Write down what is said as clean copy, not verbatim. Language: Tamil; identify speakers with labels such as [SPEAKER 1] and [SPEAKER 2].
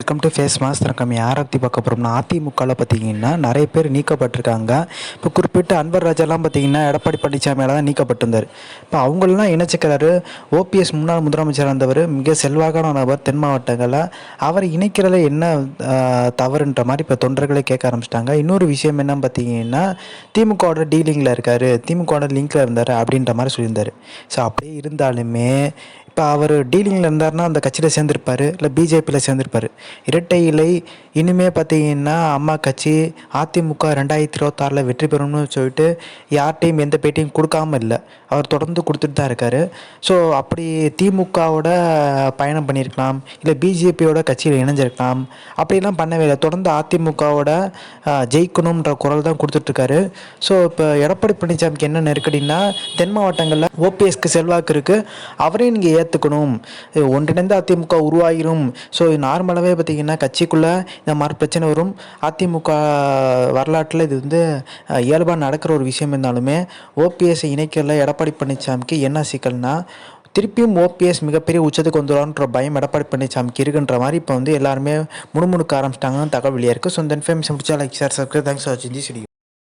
[SPEAKER 1] Welcome to face master. நம்ம யாரை பற்றி பார்க்க போகிறோம்னா, அதிமுகவில் பார்த்தீங்கன்னா நிறைய பேர் நீக்கப்பட்டிருக்காங்க. இப்போ குறிப்பிட்ட அன்வர் ராஜாலாம் பார்த்தீங்கன்னா எடப்பாடி பழனிசாமியால் தான் நீக்கப்பட்டிருந்தார். இப்போ அவங்களெலாம் இணைச்சிக்கிறாரு. ஓபிஎஸ் முன்னாள் முதலமைச்சராக இருந்தவர், மிக செல்வாக்கான நபர் தென் மாவட்டங்களில். அவரை இணைக்கிறதுல என்ன தவறுன்ற மாதிரி இப்போ தொண்டர்களே கேட்க ஆரம்பிச்சிட்டாங்க. இன்னொரு விஷயம் என்னன்னு பார்த்தீங்கன்னா, திமுகவோட டீலிங்கில் இருக்கார், திமுகவோட லிங்கில் இருந்தார் அப்படின்ற மாதிரி சொல்லியிருந்தார். ஸோ அப்படியே இருந்தாலுமே இப்போ அவர் டீலிங்கில் இருந்தார்னா அந்த கட்சியில் சேர்ந்துருப்பார், இல்லை பிஜேபியில் சேர்ந்துருப்பார். இரட்டை இலை இனிமேல் பார்த்தீங்கன்னா அம்மா கட்சி அதிமுக 2026 வெற்றி பெறும்னு சொல்லிட்டு யார்கிட்டையும் எந்த பேட்டியும் கொடுக்காம இல்லை, அவர் தொடர்ந்து கொடுத்துட்டு தான் இருக்கார். ஸோ அப்படி திமுகவோட பயணம் பண்ணியிருக்கலாம், இல்லை பிஜேபியோட கட்சியில் இணைஞ்சிருக்கலாம். அப்படிலாம் பண்ணவே இல்லை. தொடர்ந்து அதிமுகவோட ஜெயிக்கணுன்ற குரல் தான் கொடுத்துட்ருக்காரு. ஸோ இப்போ எடப்பாடி பழனிசாமிக்கு என்ன நெருக்கடினா, தென் மாவட்டங்களில் ஓபிஎஸ்க்கு செல்வாக்கு இருக்குது, அவரையும் நீங்கள் ஏற்றுக்கணும், ஒன்றிணைந்த அதிமுக உருவாகிடும். ஸோ நார்மலாகவே பார்த்திங்கன்னா கட்சிக்குள்ளே இந்த மாதிரி பிரச்சனை வரும். அதிமுக வரலாற்றில் இது இயல்பாக நடக்கிற ஒரு விஷயம் இருந்தாலுமே ஓபிஎஸ்ஸை இணைக்கல எடப்பாடி பழனிசாமிக்கு என்ன சிக்கல்னா, திருப்பியும் ஓபிஎஸ் மிகப்பெரிய உச்சத்துக்கு வந்துடும்ன்ற பயம் எடப்பாடி பழனிசாமிக்கு இருக்குன்ற மாதிரி இப்போ எல்லாருமே முணுமுணுக்க ஆரம்பிச்சிட்டாங்கன்னு தகவல் வெளியாக இருக்குது. ஸோ இந்த இன்ஃபர்மேஷன் பிடிச்சா like share subscribe. Thanks for வாட்சிங் திஸ் வீடியோ.